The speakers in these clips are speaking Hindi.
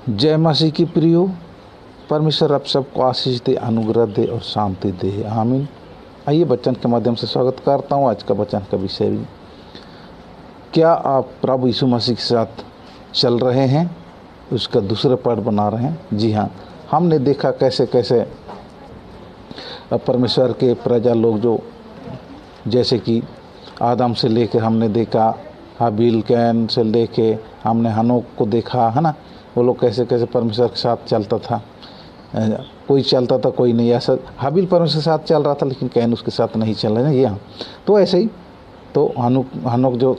जय मसीह की प्रियो। परमेश्वर आप सबको आशीष दे, अनुग्रह दे और शांति दे, आमीन। आइए वचन के माध्यम से स्वागत करता हूँ। आज का वचन का विषय भी, क्या आप प्रभु यीशु मसीह के साथ चल रहे हैं, उसका दूसरा पार्ट बना रहे हैं। जी हाँ, हमने देखा कैसे कैसे परमेश्वर के प्रजा लोग, जो जैसे कि आदम से लेकर हमने देखा, हाबिल कैन से लेके हमने हनोक को देखा, है ना। वो लोग कैसे कैसे परमेश्वर के साथ चलता था, कोई चलता था कोई नहीं। ऐसा हाबिल परमेश्वर के साथ चल रहा था, लेकिन कैन उसके साथ नहीं चल रहा है। यहाँ तो ऐसे ही तो हनोक जो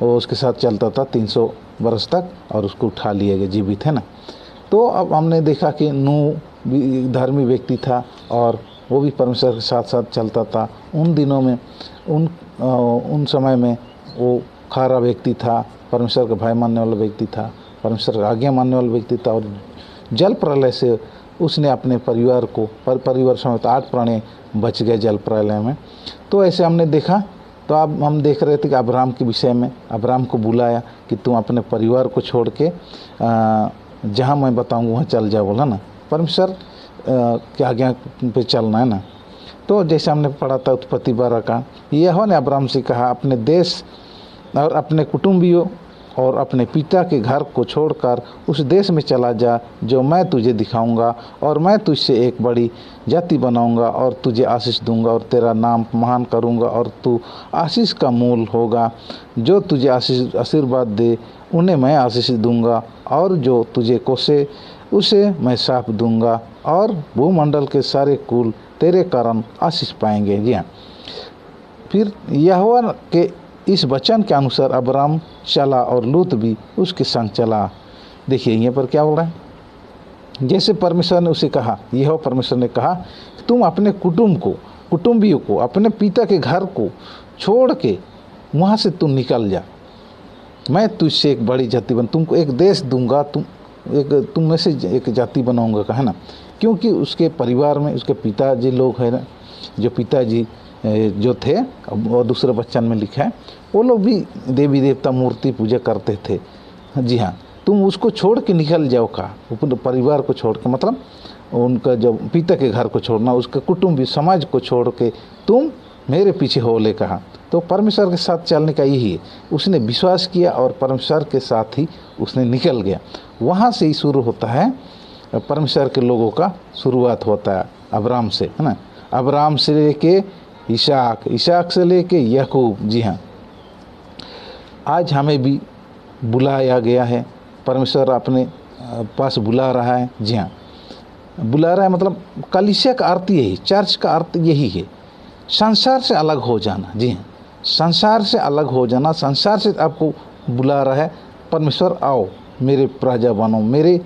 वो उसके साथ चलता था 300 वर्ष तक, और उसको उठा लिया गया, जीवित, है ना। तो अब हमने देखा कि नूह भी धर्मी व्यक्ति था, और वो भी परमेश्वर के साथ साथ चलता था। उन दिनों में उन समय में वो खारा व्यक्ति था, परमेश्वर का भय मानने वाला व्यक्ति था, परमेश्वर का आज्ञा मानने वाला व्यक्ति था। और जल प्रलय से उसने अपने परिवार को परिवार समेत 8 प्राणी बच गए जल प्रलय में। तो ऐसे हमने देखा। तो अब हम देख रहे थे कि अब्राहम के विषय में, अब्राहम को बुलाया कि तुम अपने परिवार को छोड़ के जहाँ मैं बताऊँगा वहाँ चल जाओ, बोला ना। परमेश्वर की आज्ञा पे चलना है ना। तो जैसे हमने पढ़ा था उत्पत्ति 12 का, यहोवा ने अब्राहम से कहा, अपने देश और अपने कुटुंबियों और अपने पिता के घर को छोड़कर उस देश में चला जा जो मैं तुझे दिखाऊंगा, और मैं तुझसे एक बड़ी जाति बनाऊंगा और तुझे आशीष दूंगा और तेरा नाम महान करूंगा, और तू आशीष का मूल होगा। जो तुझे आशीर्वाद दे उन्हें मैं आशीष दूंगा, और जो तुझे कोसे उसे मैं शाप दूंगा, और भूमंडल के सारे कुल तेरे कारण आशीष पाएंगे। जी हाँ, फिर यहोवा के इस वचन के अनुसार अब्राम चला और लूत भी उसके संग चला। देखिए यहाँ पर क्या बोल रहा है। जैसे परमेश्वर ने उसे कहा, यह परमेश्वर ने कहा, तुम अपने कुटुंबियों को, अपने पिता के घर को छोड़ के वहाँ से तुम निकल जा। मैं तुझसे एक बड़ी जाति तुमको एक देश दूंगा, तुम में से एक जाति बनाऊंगा, कहा ना। क्योंकि उसके परिवार में उसके पिताजी लोग हैं ना, जो पिताजी जो थे, और दूसरे वचन में लिखा है, वो लोग भी देवी देवता मूर्ति पूजा करते थे। जी हाँ, तुम उसको छोड़ के निकल जाओ, कहा। अपने परिवार को छोड़ के, मतलब उनका जो पिता के घर को छोड़ना, उसका कुटुंबी समाज को छोड़ के तुम मेरे पीछे हो ले, कहा। तो परमेश्वर के साथ चलने का यही है। उसने विश्वास किया और परमेश्वर के साथ ही उसने निकल गया। वहाँ से ही शुरू होता है परमेश्वर के लोगों का, शुरुआत होता है अब्राम से, है ना। अब्राम से लेके इसहाक से लेके याकूब। जी हाँ, आज हमें भी बुलाया गया है। परमेश्वर अपने पास बुला रहा है। जी हाँ, बुला रहा है, मतलब कलीसिया का अर्थ यही, चर्च का अर्थ यही है, संसार से अलग हो जाना। जी हाँ, संसार से अलग हो जाना, संसार से आपको बुला रहा है। परमेश्वर आओ, मेरे प्रजा बनो, मेरे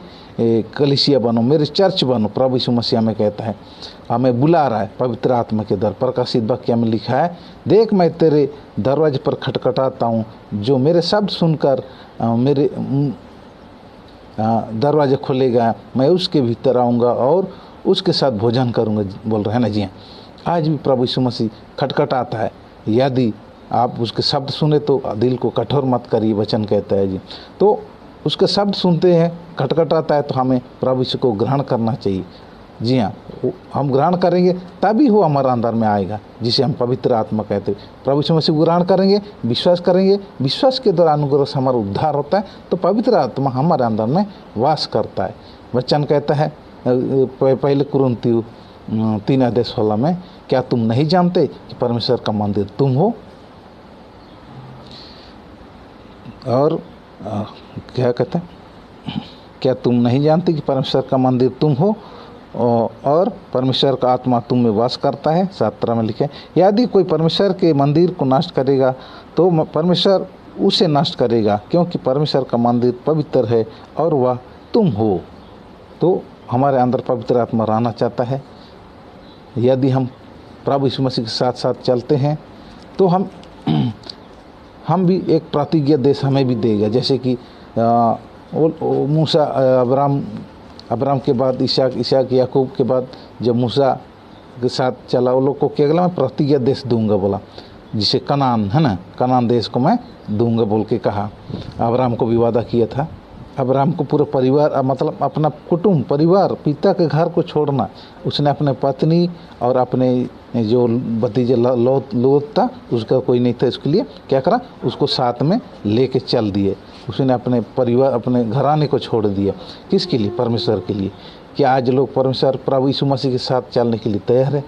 कलीसिया बनो, मेरे चर्च बनो। प्रभु यीशु मसीह हमें कहता है, हमें बुला रहा है पवित्र आत्मा के द्वारा। प्रकाशित वाक्य में लिखा है, देख मैं तेरे दरवाजे पर खटखटाता हूँ, जो मेरे शब्द सुनकर मेरे दरवाजे खोलेगा, मैं उसके भीतर आऊँगा और उसके साथ भोजन करूँगा, बोल रहे हैं ना। जी हाँ, आज भी प्रभु यीशु मसीह खटखटाता है। यदि आप उसके शब्द सुने तो दिल को कठोर मत करिए, वचन कहता है। जी, तो उसके शब्द सुनते हैं, खटखटाता है, तो हमें प्रभु यीशु को ग्रहण करना चाहिए। जी हाँ, हम ग्रहण करेंगे तभी वो हमारे अंदर में आएगा, जिसे हम पवित्र आत्मा कहते हैं। प्रभु यीशु मसीह को ग्रहण करेंगे, विश्वास करेंगे, विश्वास के द्वारा अनुग्रह से हमारा उद्धार होता है, तो पवित्र आत्मा हमारे अंदर में वास करता है। वचन कहता है पहले कुरिन्थियों 3:16 में, क्या तुम नहीं जानते कि परमेश्वर का मंदिर तुम हो। और क्या कहता है, क्या तुम नहीं जानते कि परमेश्वर का मंदिर तुम हो और परमेश्वर का आत्मा तुम में वास करता है। 17 में लिखे, यदि कोई परमेश्वर के मंदिर को नष्ट करेगा तो परमेश्वर उसे नष्ट करेगा, क्योंकि परमेश्वर का मंदिर पवित्र है और वह तुम हो। तो हमारे अंदर पवित्र आत्मा रहना चाहता है। यदि हम प्रभु यीशु मसीह के साथ साथ चलते हैं तो हम भी एक प्रतिज्ञा देश हमें भी देगा। जैसे कि मूसा, अब्राम के बाद इसहाक याकूब के बाद जब मूसा के साथ चला, वो लोग को क्या बोला, मैं प्रतिज्ञा देश दूंगा, बोला, जिसे कनान, है ना, कनान देश को मैं दूंगा बोल के कहा। अब्राम को भी वादा किया था। अब्राहम को पूरा परिवार मतलब अपना कुटुंब परिवार पिता के घर को छोड़ना, उसने अपने पत्नी और अपने जो भतीजे लोत था उसका कोई नहीं था, इसके लिए क्या करा, उसको साथ में लेके चल दिए। उसने अपने परिवार अपने घराने को छोड़ दिया, किसके लिए, परमेश्वर के लिए। क्या आज लोग परमेश्वर प्रभु यीशु मसीह के साथ चलने के लिए तैयार है?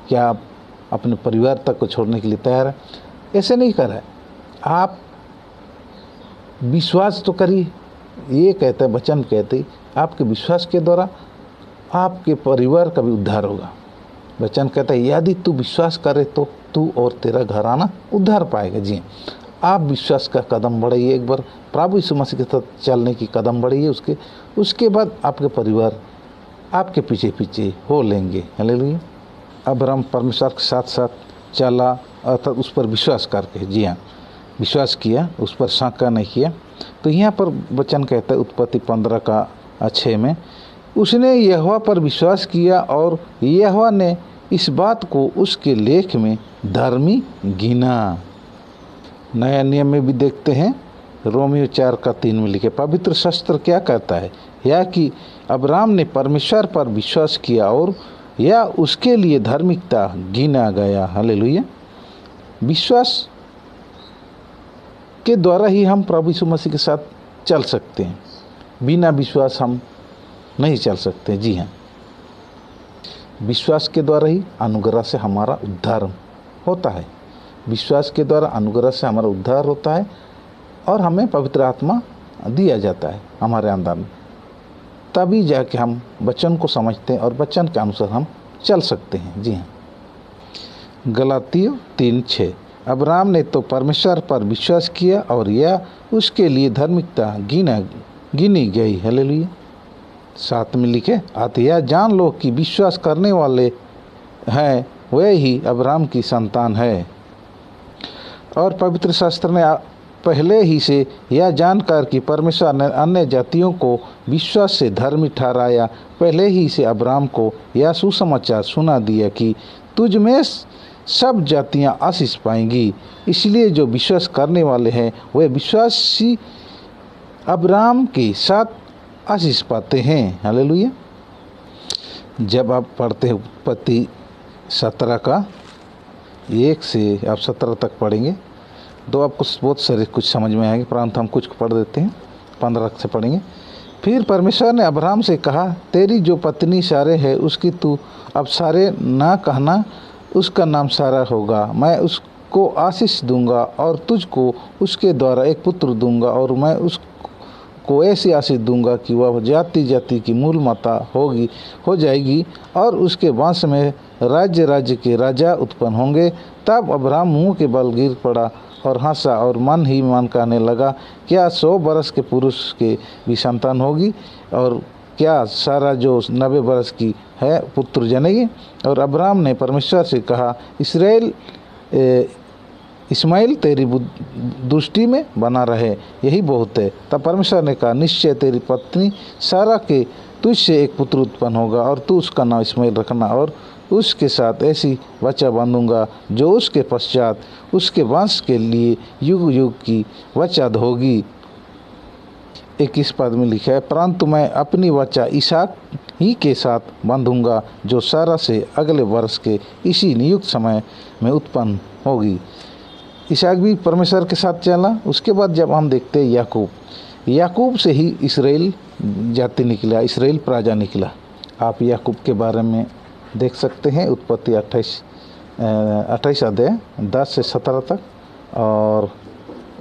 क्या आप अपने परिवार तक को छोड़ने के लिए तैयार है? ऐसे नहीं कर है। आप विश्वास तो करिए, ये कहते हैं वचन कहते आपके विश्वास के द्वारा आपके परिवार का भी उद्धार होगा। वचन कहता है यदि तू विश्वास करे तो तू और तेरा घराना उद्धार पाएगा। जी आप विश्वास का कदम बढ़ाइए, एक बार प्रभु यीशु मसीह के साथ चलने की कदम बढ़ाइए, उसके बाद आपके परिवार आपके पीछे पीछे हो लेंगे। हालेलुया। अब्राहम परमेश्वर के साथ साथ चला, अर्थात उस पर विश्वास करके, जी हाँ विश्वास किया, उस पर शंका नहीं किया। तो यहाँ पर वचन कहता है उत्पत्ति 15:6 में, उसने यहोवा पर विश्वास किया और यहोवा ने इस बात को उसके लेख में धर्मी गिना। नया नियम में भी देखते हैं, रोमियो 4:3 में लिखे पवित्र शास्त्र क्या कहता है, या कि अब्राहम ने परमेश्वर पर विश्वास किया और या उसके लिए धार्मिकता गिना गया। हालेलुया। विश्वास के द्वारा ही हम प्रभु यीशु मसीह के साथ चल सकते हैं, बिना विश्वास हम नहीं चल सकते। जी हाँ, विश्वास के द्वारा ही अनुग्रह से हमारा उद्धार होता है, विश्वास के द्वारा अनुग्रह से हमारा उद्धार होता है और हमें पवित्र आत्मा दिया जाता है हमारे अंदर में, तभी जाके हम वचन को समझते हैं और वचन के अनुसार हम चल सकते हैं। जी हाँ, गलातियों 3:6 अब्राहम ने तो परमेश्वर पर विश्वास किया और यह उसके लिए धार्मिकता गिनी गई। हालेलुया। 7 में लिखे अतः यह जान लो कि विश्वास करने वाले हैं वे ही अब्राहम की संतान है। और पवित्र शास्त्र ने पहले ही से यह जानकर कि परमेश्वर ने अन्य जातियों को विश्वास से धर्मी ठहराया, पहले ही से अब्राहम को यह सुसमाचार सुना दिया कि तुझ में सब जातियां आशीष पाएंगी। इसलिए जो विश्वास करने वाले हैं वे विश्वासी अब्राहम के साथ आशीष पाते हैं। हालेलुया। जब आप पढ़ते हैं उत्पत्ति 17:1 से आप 17 तक पढ़ेंगे तो आपको बहुत सारे कुछ समझ में आएंगे, परंतु हम कुछ पढ़ देते हैं, 15 से पढ़ेंगे। फिर परमेश्वर ने अब्राहम से कहा, तेरी जो पत्नी सारे है उसकी तू अब सारे ना कहना, उसका नाम सारा होगा। मैं उसको आशीष दूंगा और तुझको उसके द्वारा एक पुत्र दूंगा और मैं उसको ऐसी आशीष दूंगा कि वह जाति जाति की मूल माता हो जाएगी और उसके वंश में राज्य राज्य के राजा उत्पन्न होंगे। तब अब्राहम मुंह के बल गिर पड़ा और हंसा और मन ही मन कहने लगा, क्या 100 बरस के पुरुष के भी संतान होगी और क्या सारा जो 90 बरस की है पुत्र जनेगी। और अब्राहम ने परमेश्वर से कहा, इस्माइल तेरी दृष्टि में बना रहे, यही बहुत है। तब परमेश्वर ने कहा, निश्चय तेरी पत्नी सारा के तुझसे एक पुत्र उत्पन्न होगा और तू उसका नाम इस्माइल रखना और उसके साथ ऐसी वाचा बांधूंगा जो उसके पश्चात उसके वंश के लिए युग युग की वाचा होगी। 21 पद में लिखा है, परंतु मैं अपनी वाचा इसहाक ही के साथ बांधूंगा जो सारा से अगले वर्ष के इसी नियुक्त समय में उत्पन्न होगी। इसहाक भी परमेश्वर के साथ चला। उसके बाद जब हम देखते हैं याकूब से ही इसराइल जाति निकला, इसराइल प्रजा निकला। आप याकूब के बारे में देख सकते हैं उत्पत्ति 28 अध्याय 10 से 17 तक और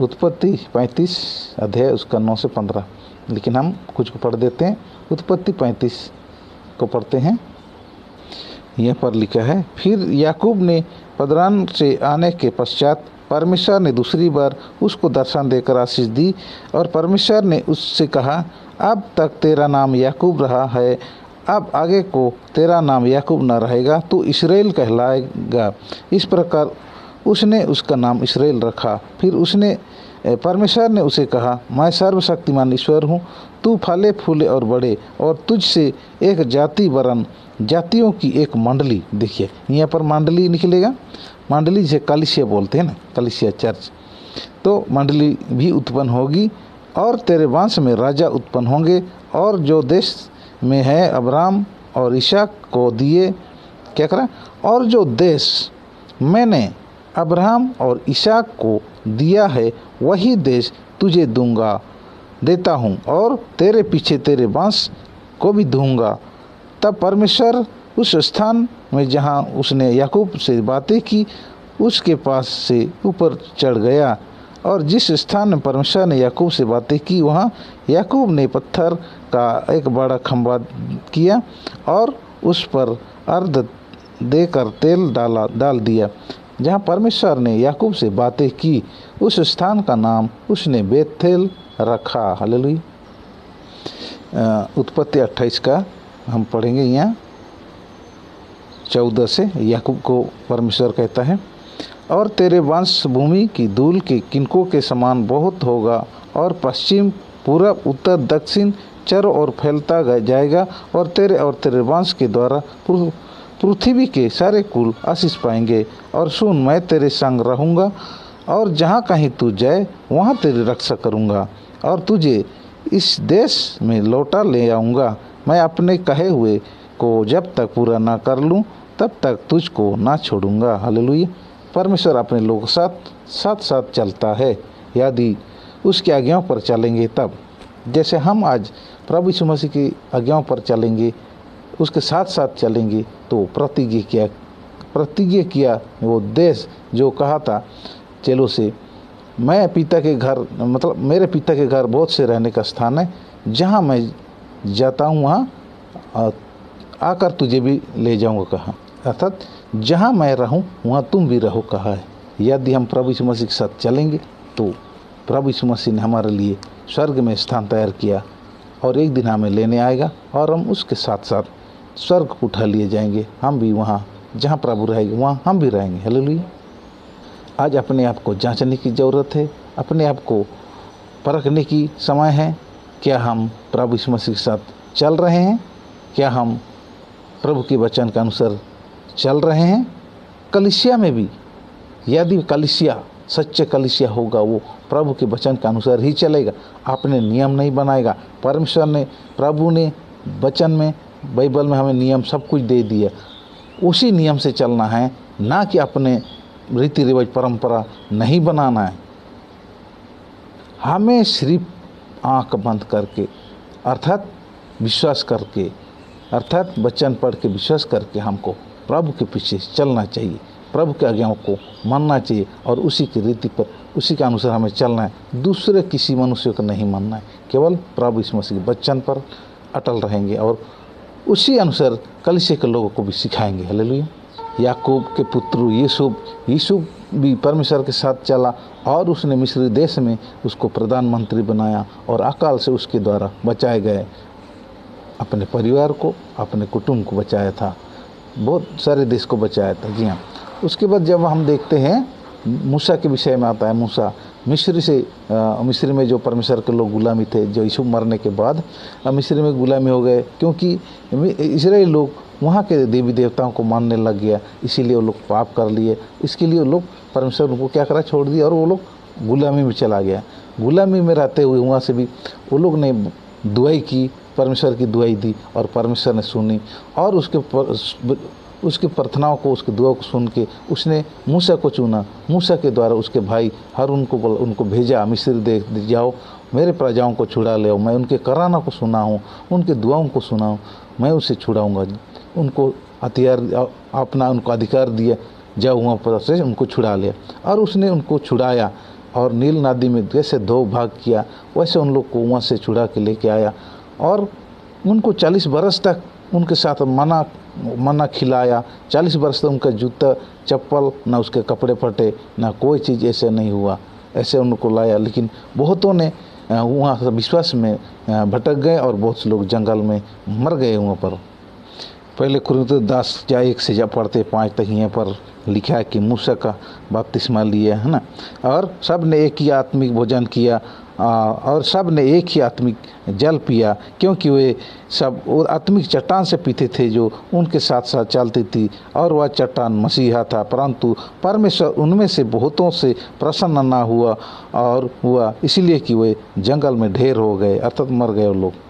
उत्पत्ति 35 अध्याय उसका 9 से 15। लेकिन हम कुछ को पढ़ देते हैं। उत्पत्ति 35 को पढ़ते हैं। यहाँ पर लिखा है, फिर याकूब ने पदरान से आने के पश्चात परमेश्वर ने दूसरी बार उसको दर्शन देकर आशीष दी और परमेश्वर ने उससे कहा, अब तक तेरा नाम याकूब रहा है, अब आगे को तेरा नाम याकूब न रहेगा, तू इसराइल कहलाएगा। इस प्रकार उसने उसका नाम इसराइल रखा। फिर परमेश्वर ने उसे कहा, मैं सर्वशक्तिमान ईश्वर हूँ, तू फले फूले और बढ़े और तुझसे एक जाति वरन जातियों की एक मंडली। देखिए यहाँ पर मंडली निकलेगा, मंडली जिसे कलीसिया बोलते हैं ना, कलीसिया चर्च, तो मंडली भी उत्पन्न होगी और तेरे वंश में राजा उत्पन्न होंगे, और जो देश में है अब्राहम और इसहाक को दिए, क्या करा, और जो देश मैंने अब्राहम और इसहाक को दिया है वही देश तुझे देता हूँ, और तेरे पीछे तेरे वंश को भी दूंगा। तब परमेश्वर उस स्थान में जहाँ उसने याकूब से बातें की उसके पास से ऊपर चढ़ गया, और जिस स्थान में परमेश्वर ने याकूब से बातें की वहाँ याकूब ने पत्थर का एक बड़ा खंभा किया और उस पर अर्ध देकर तेल डाल दिया। जहाँ परमेश्वर ने याकूब से बातें की उस स्थान का नाम उसने बेथेल रखा। हालेलुया। उत्पत्ति 28 का हम पढ़ेंगे यहाँ 14 से। याकूब को परमेश्वर कहता है, और तेरे वंश भूमि की धूल के किनकों के समान बहुत होगा, और पश्चिम पूरब उत्तर दक्षिण चारों ओर फैलता जाएगा, और तेरे वंश के द्वारा पृथ्वी के सारे कुल आशीष पाएंगे। और सुन, मैं तेरे संग रहूँगा, और जहाँ कहीं तू जाए वहाँ तेरी रक्षा करूँगा, और तुझे इस देश में लौटा ले आऊँगा। मैं अपने कहे हुए को जब तक पूरा ना कर लूँ तब तक तुझको ना छोड़ूंगा। हालेलुया। परमेश्वर अपने लोगों के साथ साथ चलता है यदि उसकी आज्ञाओं पर चलेंगे तब। जैसे हम आज प्रभु यीशु मसीह की आज्ञाओं पर चलेंगे, उसके साथ साथ चलेंगे, तो प्रतिज्ञा किया वो देश जो कहा था चेलों से, मैं पिता के घर, मतलब मेरे पिता के घर बहुत से रहने का स्थान है, जहाँ मैं जाता हूँ वहाँ आकर तुझे भी ले जाऊँगा कहा। अर्थात जहाँ मैं रहूँ वहाँ तुम भी रहो कहा है। यदि हम प्रभु यीशु मसीह के साथ चलेंगे तो प्रभु यीशु मसीह ने हमारे लिए स्वर्ग में स्थान तैयार किया, और एक दिन हमें लेने आएगा और हम उसके साथ साथ स्वर्ग को उठा लिए जाएंगे। हम भी वहाँ जहाँ प्रभु रहेंगे वहाँ हम भी रहेंगे। हालेलुया। आज अपने आप को जांचने की ज़रूरत है, अपने आप को परखने की समय है। क्या हम प्रभु यीशु मसीह के साथ चल रहे हैं? क्या हम प्रभु के वचन के अनुसार चल रहे हैं? कलीसिया में भी यदि कलीसिया सच्चे कलीसिया होगा, वो प्रभु के वचन के अनुसार ही चलेगा, अपने नियम नहीं बनाएगा। परमेश्वर ने, प्रभु ने वचन में, बाइबल में हमें नियम सब कुछ दे दिया, उसी नियम से चलना है, ना कि अपने रीति रिवाज परंपरा नहीं बनाना है। हमें सिर्फ आँख बंद करके, अर्थात विश्वास करके, अर्थात वचन पढ़ के विश्वास करके हमको प्रभु के पीछे चलना चाहिए, प्रभु के आज्ञाओं को मानना चाहिए, और उसी की रीति पर, उसी के अनुसार हमें चलना है। दूसरे किसी मनुष्य को नहीं मानना है, केवल प्रभु यीशु मसीह के वचन पर अटल रहेंगे और उसी अनुसार कलीसिया के लोगों को भी सिखाएंगे। हालेलुया। याकूब के पुत्र यीशु भी परमेश्वर के साथ चला, और उसने मिस्र देश में उसको प्रधानमंत्री बनाया, और अकाल से उसके द्वारा बचाए गए, अपने परिवार को, अपने कुटुंब को बचाया था, बहुत सारे देश को बचाया था। जी हाँ। उसके बाद जब हम देखते हैं मूसा के विषय में आता है, मूसा मिस्र में जो परमेश्वर के लोग गुलामी थे, जो यीशु मरने के बाद मिस्र में गुलामी हो गए, क्योंकि इस्राएली लोग वहाँ के देवी देवताओं को मानने लग गया, इसीलिए वो लोग पाप कर लिए। इसके लिए वो लोग, परमेश्वर उनको क्या करा, छोड़ दिया, और वो लोग गुलामी में चला गया। गुलामी में रहते हुए वहाँ से भी वो लोग ने दुआई की, परमेश्वर की दुआई दी, और परमेश्वर ने सुनी, और उसके प्रार्थनाओं को, उसकी दुआ को सुन के उसने मूसा को चुना। मूसा के द्वारा उसके भाई हारून को उनको भेजा, मिस्र देश जाओ, मेरे प्रजाओं को छुड़ा ले आओ। मैं उनके कराना को सुना हूँ, उनके दुआओं को सुना हूँ, मैं उसे छुड़ाऊँगा। उनको हथियार अपना, उनको अधिकार दिया, जाओ वहाँ पर से उनको छुड़ा लिया, और उसने उनको छुड़ाया, और नील नदी में जैसे 2 भाग किया, वैसे उन लोग को वहाँ से छुड़ा के लेके आया, और उनको 40 बरस तक उनके साथ मना खिलाया। 40 बरस तक उनका जूता चप्पल, ना उसके कपड़े फटे, ना कोई चीज़ ऐसे नहीं हुआ, ऐसे उनको लाया। लेकिन बहुतों ने वहाँ विश्वास में भटक गए, और बहुत से लोग जंगल में मर गए वहाँ पर। पहले कुरिन्थियों 10:1 से जब पढ़ते 5 तक यहाँ पर लिखा है कि मूसा का बपतिस्मा लिया, है ना, और सब ने एक ही आत्मिक भोजन किया, और सब ने एक ही आत्मिक जल पिया, क्योंकि वे सब वो आत्मिक चट्टान से पीते थे जो उनके साथ साथ चलती थी, और वह चट्टान मसीहा था। परंतु परमेश्वर उनमें से बहुतों से प्रसन्न ना हुआ, और हुआ इसलिए कि वे जंगल में ढेर हो गए, अर्थात मर गए वो लोग।